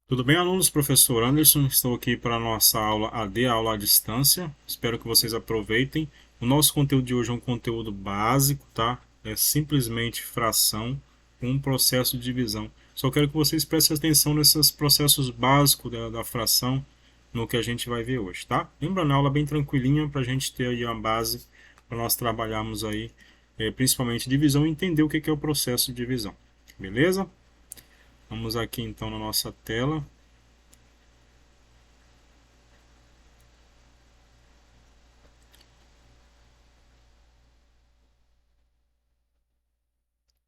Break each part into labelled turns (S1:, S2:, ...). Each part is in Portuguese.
S1: Tudo bem, alunos? Professor Anderson, estou aqui para a nossa aula AD, aula à distância. Espero que vocês aproveitem. O nosso conteúdo de hoje é um conteúdo básico, tá? É simplesmente fração com um processo de divisão. Só quero que vocês prestem atenção nesses processos básicos da fração no que a gente vai ver hoje, tá? Lembrando, a aula bem tranquilinha para a gente ter aí uma base para nós trabalharmos aí, principalmente divisão e entender o que é o processo de divisão. Beleza? Vamos aqui então na nossa tela.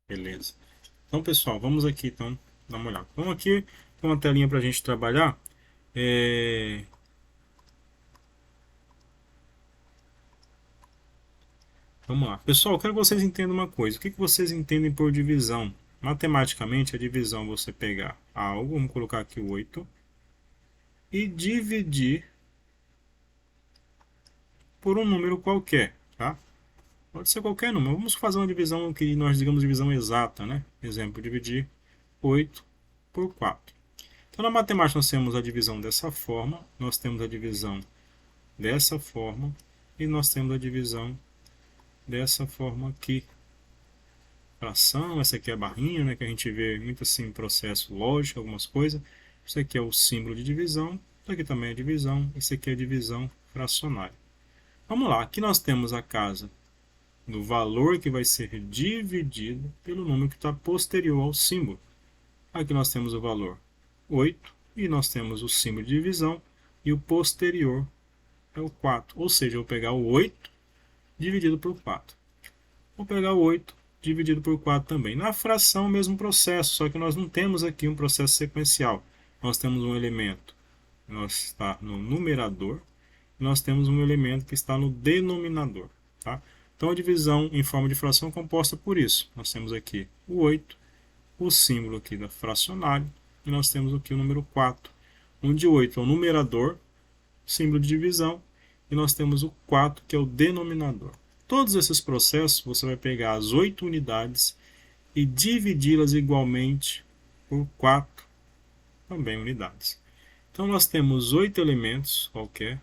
S1: Beleza. Então, pessoal, vamos aqui então dar uma olhada. Vamos aqui com uma telinha para a gente trabalhar. É... Vamos lá. Pessoal, eu quero que vocês entendam uma coisa. O que vocês entendem por divisão? Matematicamente, a divisão é você pegar algo, vamos colocar aqui 8, e dividir por um número qualquer, tá? Pode ser qualquer número. Vamos fazer uma divisão que nós digamos divisão exata, né? Exemplo, dividir 8 por 4. Então, na matemática, nós temos a divisão dessa forma, nós temos a divisão dessa forma e nós temos a divisão dessa forma aqui. Fração, essa aqui é a barrinha, né, que a gente vê muito assim processo lógico, algumas coisas. Isso aqui é o símbolo de divisão, isso aqui também é divisão, isso aqui é divisão fracionária. Vamos lá, aqui nós temos a casa do valor que vai ser dividido pelo número que está posterior ao símbolo. Aqui nós temos o valor 8 e nós temos o símbolo de divisão e o posterior é o 4. Ou seja, eu vou pegar o 8 dividido por 4. Vou pegar o 8 dividido por 4 também. Na fração, o mesmo processo, só que nós não temos aqui um processo sequencial. Nós temos um elemento que está no numerador e nós temos um elemento que está no denominador. Tá? Então, a divisão em forma de fração é composta por isso. Nós temos aqui o 8, o símbolo aqui da fracionária, e nós temos aqui o número 4, onde o 8 é o numerador, símbolo de divisão, e nós temos o 4, que é o denominador. Todos esses processos, você vai pegar as 8 unidades e dividi-las igualmente por 4 também unidades. Então, nós temos 8 elementos qualquer,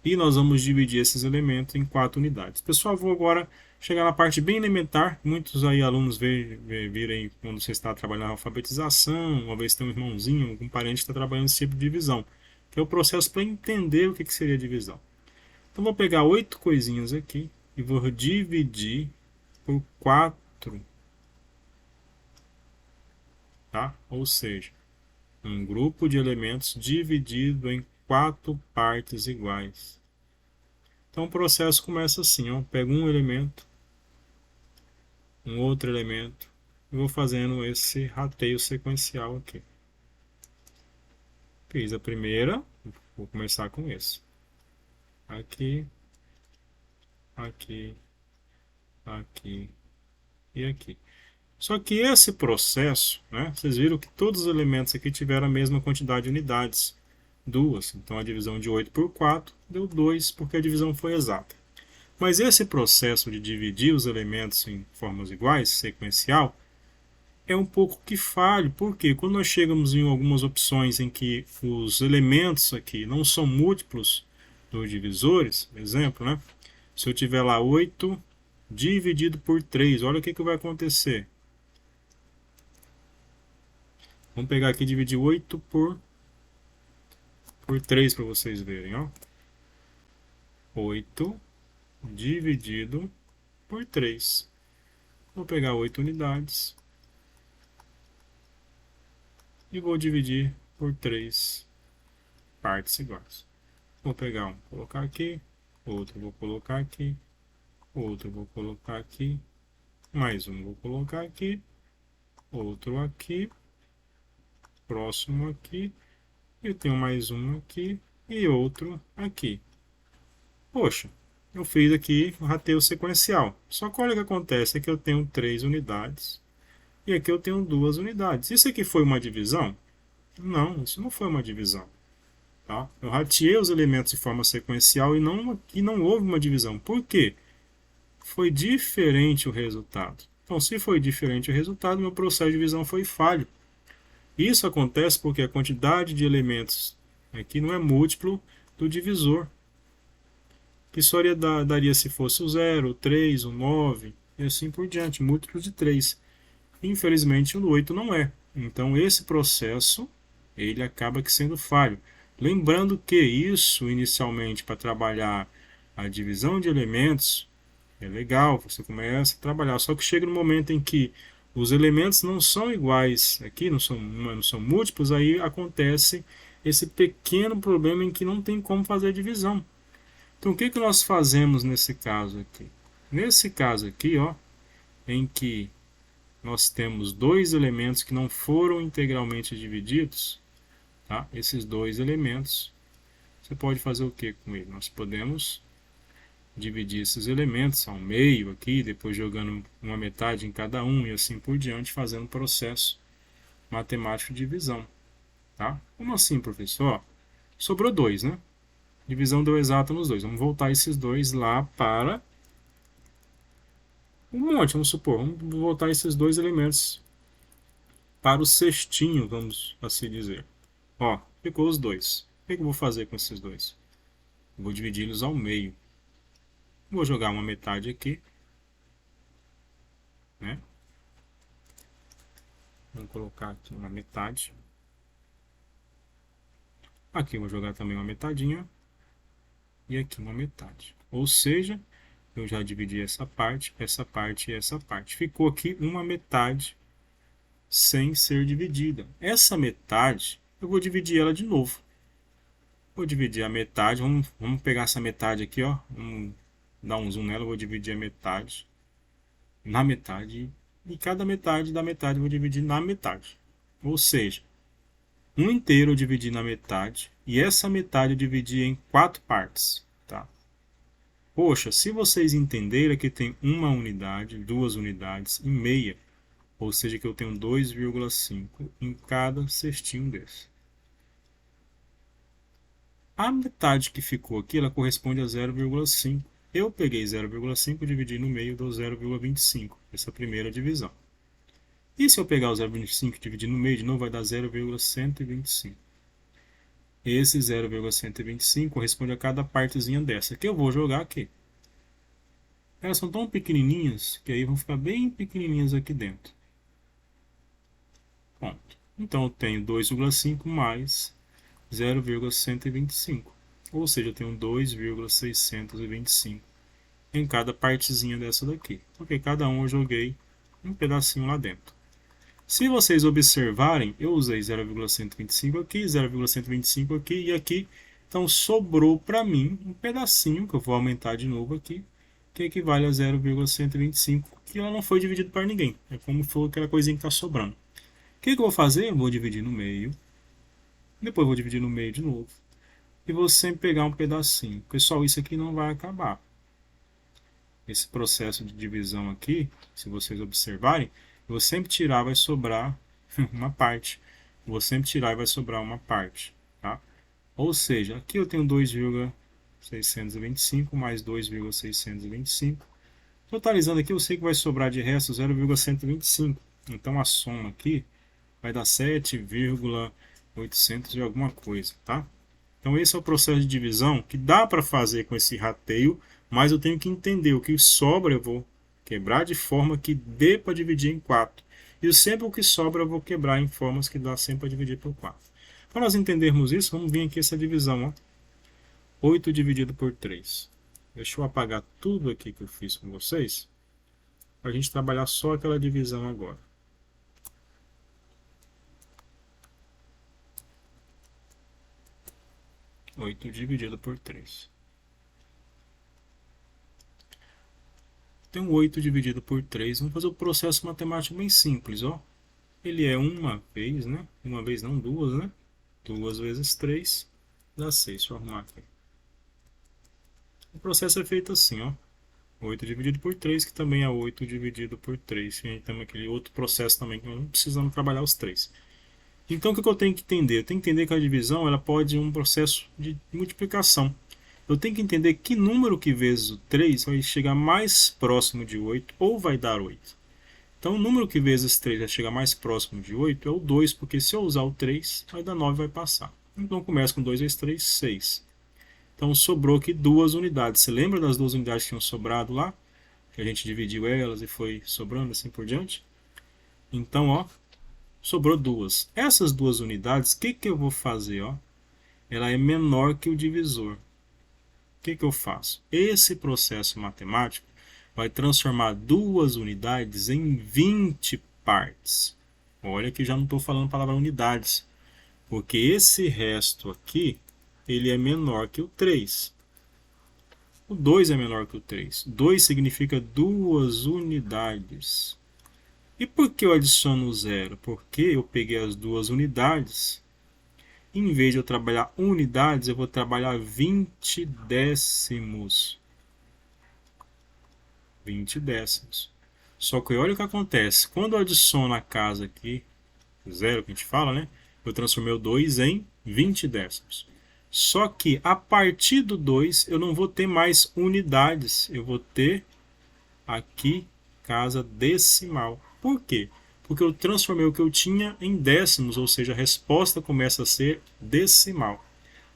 S1: e nós vamos dividir esses elementos em 4 unidades. Pessoal, vou agora chegar na parte bem elementar. Muitos aí alunos virem quando você está trabalhando na alfabetização, uma vez tem um irmãozinho, algum parente que está trabalhando esse tipo de divisão, que é o processo para entender o que seria divisão. Então, vou pegar 8 coisinhas aqui e vou dividir por 4, tá? Ou seja, um grupo de elementos dividido em 4 partes iguais. Então o processo começa assim, ó, pego um elemento, um outro elemento, e vou fazendo esse rateio sequencial aqui. Fiz a primeira, vou começar com esse. Aqui, aqui, aqui e aqui. Só que esse processo, né, vocês viram que todos os elementos aqui tiveram a mesma quantidade de unidades, 2. Então a divisão de 8 por 4 deu 2, porque a divisão foi exata. Mas esse processo de dividir os elementos em formas iguais, sequencial, é um pouco que falho, porque quando nós chegamos em algumas opções em que os elementos aqui não são múltiplos dos divisores, exemplo, né? Se eu tiver lá 8 dividido por 3, olha o que vai acontecer. Vamos pegar aqui e dividir 8 por 3 para vocês verem. Ó. 8 dividido por 3. Vou pegar 8 unidades e vou dividir por 3 partes iguais. Vou pegar um, colocar aqui, outro vou colocar aqui, outro vou colocar aqui, mais um vou colocar aqui, outro aqui, próximo aqui, eu tenho mais um aqui e outro aqui. Poxa, eu fiz aqui um rateio sequencial. Só que olha o que acontece, é que eu tenho 3 unidades e aqui eu tenho 2 unidades. Isso aqui foi uma divisão? Não, isso não foi uma divisão. Tá? Eu rateei os elementos de forma sequencial e não houve uma divisão. Por quê? Foi diferente o resultado. Então, se foi diferente o resultado, meu processo de divisão foi falho. Isso acontece porque a quantidade de elementos aqui não é múltiplo do divisor, que só daria se fosse o 0, o 3, o 9 e assim por diante, múltiplos de 3. Infelizmente, o 8 não é. Então, esse processo ele acaba que sendo falho. Lembrando que isso, inicialmente, para trabalhar a divisão de elementos, é legal, você começa a trabalhar. Só que chega no momento em que os elementos não são iguais aqui, não são múltiplos, aí acontece esse pequeno problema em que não tem como fazer a divisão. Então, o que, que nós fazemos nesse caso aqui? Nesse caso aqui, ó, em que nós temos dois elementos que não foram integralmente divididos, tá? Esses dois elementos, você pode fazer o que com ele? Nós podemos dividir esses elementos ao meio aqui, depois jogando uma metade em cada um e assim por diante, fazendo o processo matemático de divisão. Tá? Como assim, professor? Sobrou dois, né? Divisão deu exata nos dois. Vamos voltar esses dois lá para um monte, vamos supor. Vamos voltar esses dois elementos para o cestinho, vamos assim dizer. Ó, ficou os dois. O que eu vou fazer com esses dois? Vou dividi-los ao meio. Vou jogar uma metade aqui, né? Vamos colocar aqui uma metade. Aqui eu vou jogar também uma metadinha. E aqui uma metade. Ou seja, eu já dividi essa parte e essa parte. Ficou aqui uma metade sem ser dividida. Essa metade, eu vou dividir ela de novo. Vou dividir a metade. Vamos pegar essa metade aqui, ó. Vamos dar um zoom nela. Vou dividir a metade na metade. E cada metade da metade eu vou dividir na metade. Ou seja, um inteiro eu dividi na metade e essa metade eu dividi em 4 partes, tá? Poxa, se vocês entenderem que tem uma unidade, 2 unidades e meia, ou seja que eu tenho 2,5 em cada cestinho desse. A metade que ficou aqui, ela corresponde a 0,5. Eu peguei 0,5 e dividi no meio do 0,25, essa primeira divisão. E se eu pegar o 0,25 e dividir no meio de novo, vai dar 0,125. Esse 0,125 corresponde a cada partezinha dessa, que eu vou jogar aqui. Elas são tão pequenininhas que aí vão ficar bem pequenininhas aqui dentro. Pronto. Então eu tenho 2,5 mais 0,125. Ou seja, eu tenho 2,625 em cada partezinha dessa daqui. Porque cada um eu joguei um pedacinho lá dentro. Se vocês observarem, eu usei 0,125 aqui, 0,125 aqui e aqui. Então sobrou para mim um pedacinho, que eu vou aumentar de novo aqui, que equivale a 0,125, que ela não foi dividido para ninguém. É como foi aquela coisinha que está sobrando. O que eu vou fazer? Eu vou dividir no meio, depois vou dividir no meio de novo, e vou sempre pegar um pedacinho. Pessoal, isso aqui não vai acabar. Esse processo de divisão aqui, se vocês observarem, eu vou sempre tirar, vai sobrar uma parte. Eu vou sempre tirar e vai sobrar uma parte. Tá? Ou seja, aqui eu tenho 2,625 mais 2,625. Totalizando aqui, eu sei que vai sobrar de resto 0,125. Então a soma aqui vai dar 7,800 e alguma coisa. Tá? Então esse é o processo de divisão que dá para fazer com esse rateio, mas eu tenho que entender o que sobra eu vou quebrar de forma que dê para dividir em 4. E sempre o que sobra eu vou quebrar em formas que dá sempre para dividir por 4. Para nós entendermos isso, vamos vir aqui essa divisão. Ó. 8 dividido por 3. Deixa eu apagar tudo aqui que eu fiz com vocês, para a gente trabalhar só aquela divisão agora. 8 dividido por 3. Tem 8 dividido por 3. Vamos fazer o processo matemático bem simples, ó. Ele é uma vez, né? Uma vez não, duas, né? 2 vezes 3 dá 6. Deixa eu arrumar aqui. O processo é feito assim, ó. 8 dividido por 3, que também é 8 dividido por 3. E aí temos aquele outro processo também, que nós não precisamos trabalhar os três. Então, o que eu tenho que entender? Eu tenho que entender que a divisão ela pode ser um processo de multiplicação. Eu tenho que entender que número que vezes o 3 vai chegar mais próximo de 8 ou vai dar 8. Então, o número que vezes 3 vai chegar mais próximo de 8 é o 2, porque se eu usar o 3, vai dar 9 e vai passar. Então, começa com 2 vezes 3, 6. Então, sobrou aqui duas unidades. Você lembra das duas unidades que tinham sobrado lá? Que a gente dividiu elas e foi sobrando assim por diante? Então, ó, sobrou duas. Essas duas unidades, o que eu vou fazer? Ó? Ela é menor que o divisor. O que eu faço? Esse processo matemático vai transformar duas unidades em 20 partes. Olha que já não estou falando a palavra unidades, porque esse resto aqui, ele é menor que o 3. O 2 é menor que o 3. 2 significa duas unidades. E por que eu adiciono o zero? Porque eu peguei as duas unidades. Em vez de eu trabalhar unidades, eu vou trabalhar 20 décimos. 20 décimos. Só que olha o que acontece. Quando eu adiciono a casa aqui, zero que a gente fala, né? Eu transformei o 2 em 20 décimos. Só que a partir do 2 eu não vou ter mais unidades. Eu vou ter aqui casa decimal. Por quê? Porque eu transformei o que eu tinha em décimos, ou seja, a resposta começa a ser decimal.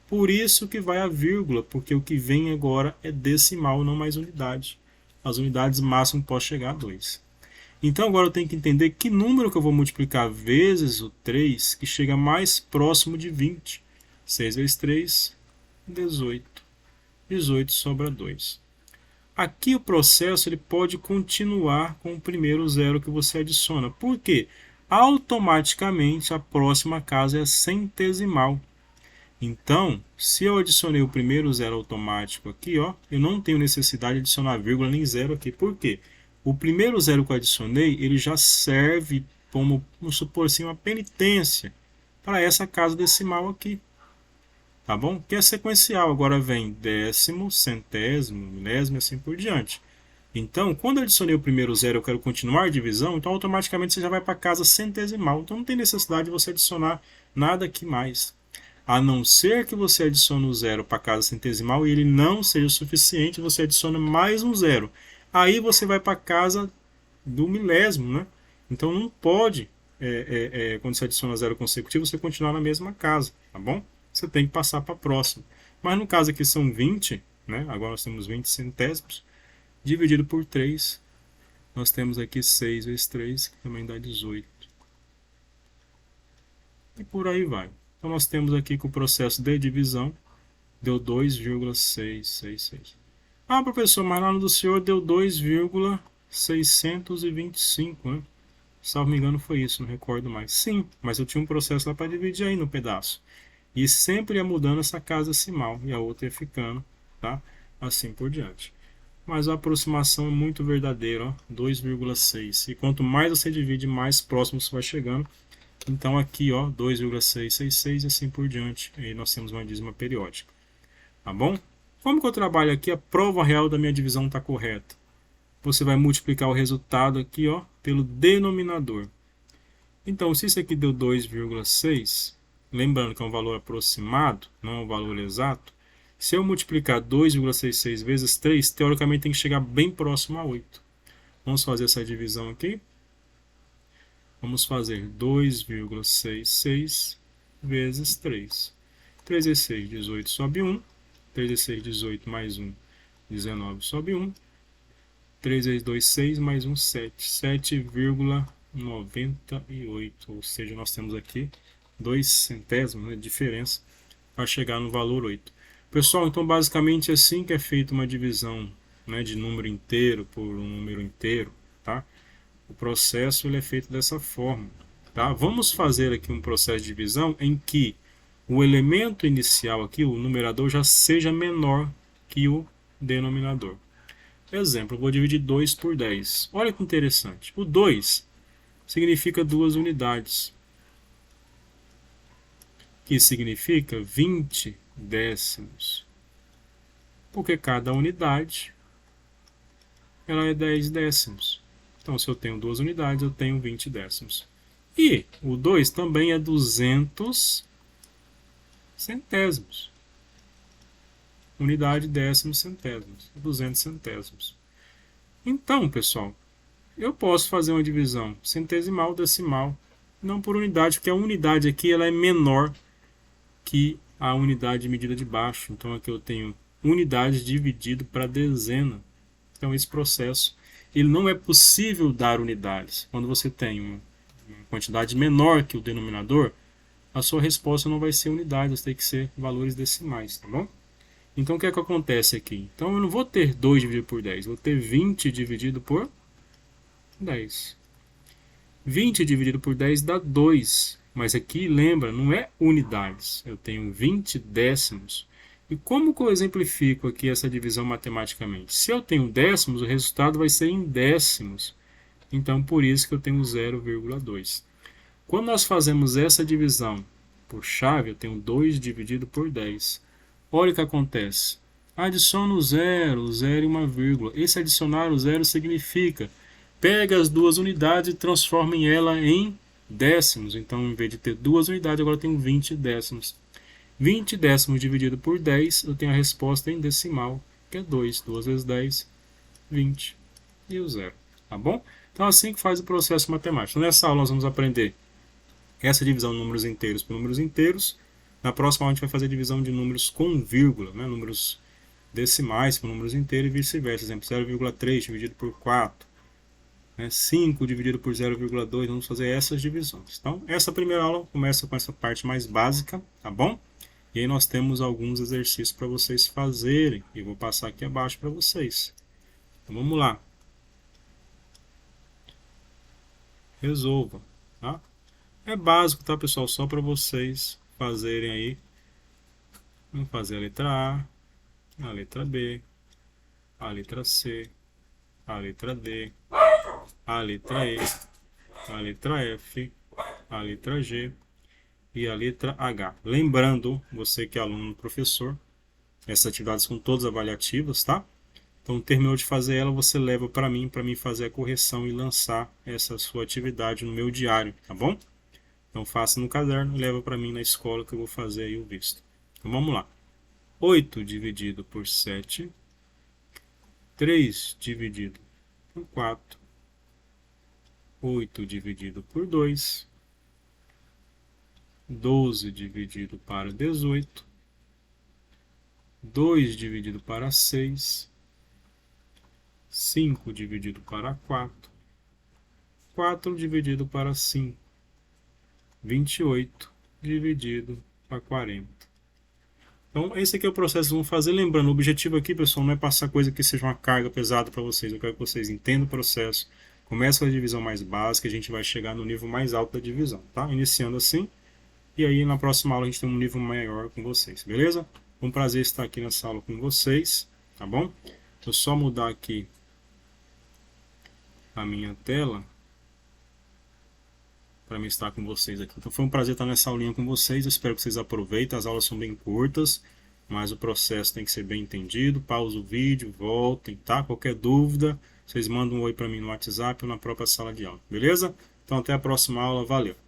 S1: Por isso que vai a vírgula, porque o que vem agora é decimal, não mais unidade. As unidades máximo pode chegar a 2. Então agora eu tenho que entender que número que eu vou multiplicar vezes o 3, que chega mais próximo de 20. 6 vezes 3, 18. 18 sobra 2. Aqui o processo ele pode continuar com o primeiro zero que você adiciona. Por quê? Automaticamente a próxima casa é centesimal. Então, se eu adicionei o primeiro zero automático aqui, ó, eu não tenho necessidade de adicionar vírgula nem zero aqui. Por quê? O primeiro zero que eu adicionei, ele já serve como, vamos supor assim, uma penitência para essa casa decimal aqui. Tá bom? Que é sequencial. Agora vem décimo, centésimo, milésimo e assim por diante. Então, quando eu adicionei o primeiro zero, eu quero continuar a divisão, então automaticamente você já vai para a casa centesimal. Então não tem necessidade de você adicionar nada aqui mais. A não ser que você adicione o zero para a casa centesimal e ele não seja o suficiente, você adiciona mais um zero. Aí você vai para a casa do milésimo, né? Então não pode, quando você adiciona zero consecutivo, você continuar na mesma casa, tá bom? Você tem que passar para a próxima. Mas no caso aqui são 20, né? Agora nós temos 20 centésimos, dividido por 3, nós temos aqui 6 vezes 3, que também dá 18. E por aí vai. Então nós temos aqui que o processo de divisão deu 2,666. Ah, professor, mas lá no do senhor deu 2,625, né? Salvo me engano foi isso, não recordo mais. Sim, mas eu tinha um processo lá para dividir aí no pedaço. E sempre ia mudando essa casa decimal e a outra ia ficando, tá? Assim por diante. Mas a aproximação é muito verdadeira, ó, 2,6. E quanto mais você divide, mais próximo você vai chegando. Então aqui, ó, 2,666 e assim por diante. Aí nós temos uma dízima periódica. Tá bom? Como que eu trabalho aqui? A prova real da minha divisão está correta. Você vai multiplicar o resultado aqui, ó, pelo denominador. Então, se isso aqui deu 2,6, lembrando que é um valor aproximado, não é um valor exato, se eu multiplicar 2,66 vezes 3, teoricamente tem que chegar bem próximo a 8. Vamos fazer essa divisão aqui. Vamos fazer 2,66 vezes 3. 3 vezes 6, 18, sobe 1. 3 vezes 6, 18, mais 1, 19, sobe 1. 3 vezes 2, 6, mais 1, 7. 7,98. Ou seja, nós temos aqui 2 centésimos, né, de diferença para chegar no valor 8. Pessoal, então basicamente é assim que é feita uma divisão, né, de número inteiro por um número inteiro, tá? O processo ele é feito dessa forma, tá? Vamos fazer aqui um processo de divisão em que o elemento inicial aqui, o numerador, já seja menor que o denominador. Exemplo, eu vou dividir 2 por 10. Olha que interessante. O 2 significa duas unidades, que significa 20 décimos. Porque cada unidade ela é 10 décimos. Então, se eu tenho duas unidades, eu tenho 20 décimos. E o 2 também é 200 centésimos. Unidade, décimos, centésimos. 200 centésimos. Então, pessoal, eu posso fazer uma divisão centesimal, decimal, não por unidade, porque a unidade aqui ela é menor que a unidade de medida de baixo. Então aqui eu tenho unidade dividido para dezena. Então esse processo ele não é possível dar unidades. Quando você tem uma quantidade menor que o denominador, a sua resposta não vai ser unidade, vai ter que ser valores decimais, tá bom? Então o que é que acontece aqui? Então eu não vou ter 2 dividido por 10, vou ter 20 dividido por 10. 20 dividido por 10 dá 2. Mas aqui, lembra, não é unidades. Eu tenho 20 décimos. E como que eu exemplifico aqui essa divisão matematicamente? Se eu tenho décimos, o resultado vai ser em décimos. Então, por isso que eu tenho 0,2. Quando nós fazemos essa divisão por chave, eu tenho 2 dividido por 10. Olha o que acontece. Adiciono o 0 e uma vírgula. Esse adicionar o 0 significa pega as duas unidades e transforma ela em décimos. Então, em vez de ter 2 unidades, agora eu tenho 20 décimos. 20 décimos dividido por 10, eu tenho a resposta em decimal, que é 2. 2 vezes 10, 20. E o 0. Tá bom? Então, assim que faz o processo matemático. Nessa aula, nós vamos aprender essa divisão de números inteiros por números inteiros. Na próxima aula, a gente vai fazer a divisão de números com vírgula, né? Números decimais por números inteiros e vice-versa. Exemplo, 0,3 dividido por 4. 5 dividido por 0,2, vamos fazer essas divisões. Então, essa primeira aula começa com essa parte mais básica, tá bom? E aí nós temos alguns exercícios para vocês fazerem, e vou passar aqui abaixo para vocês. Então, vamos lá. Resolva, tá? É básico, tá, pessoal? Só para vocês fazerem aí. Vamos fazer a letra A letra B, a letra C, a letra D, a letra E, a letra F, a letra G e a letra H. Lembrando, você que é aluno do professor, essas atividades são todas avaliativas, tá? Então, terminou de fazer ela, você leva para mim fazer a correção e lançar essa sua atividade no meu diário, tá bom? Então, faça no caderno e leva para mim na escola que eu vou fazer aí o visto. Então, vamos lá. 8 dividido por 7, 3 dividido por 4, 8 dividido por 2, 12 dividido para 18, 2 dividido para 6, 5 dividido para 4, 4 dividido para 5, 28 dividido para 40. Então, esse aqui é o processo que vamos fazer. Lembrando, o objetivo aqui, pessoal, não é passar coisa que seja uma carga pesada para vocês. Eu quero que vocês entendam o processo. Começa com a divisão mais básica, a gente vai chegar no nível mais alto da divisão, tá? Iniciando assim. E aí, na próxima aula, a gente tem um nível maior com vocês, beleza? Foi um prazer estar aqui nessa aula com vocês, tá bom? Vou só mudar aqui a minha tela para mim estar com vocês aqui. Então foi um prazer estar nessa aulinha com vocês. Eu espero que vocês aproveitem. As aulas são bem curtas, mas o processo tem que ser bem entendido. Pausa o vídeo, voltem, tá? Qualquer dúvida, vocês mandam um oi para mim no WhatsApp ou na própria sala de aula, beleza? Então até a próxima aula. Valeu!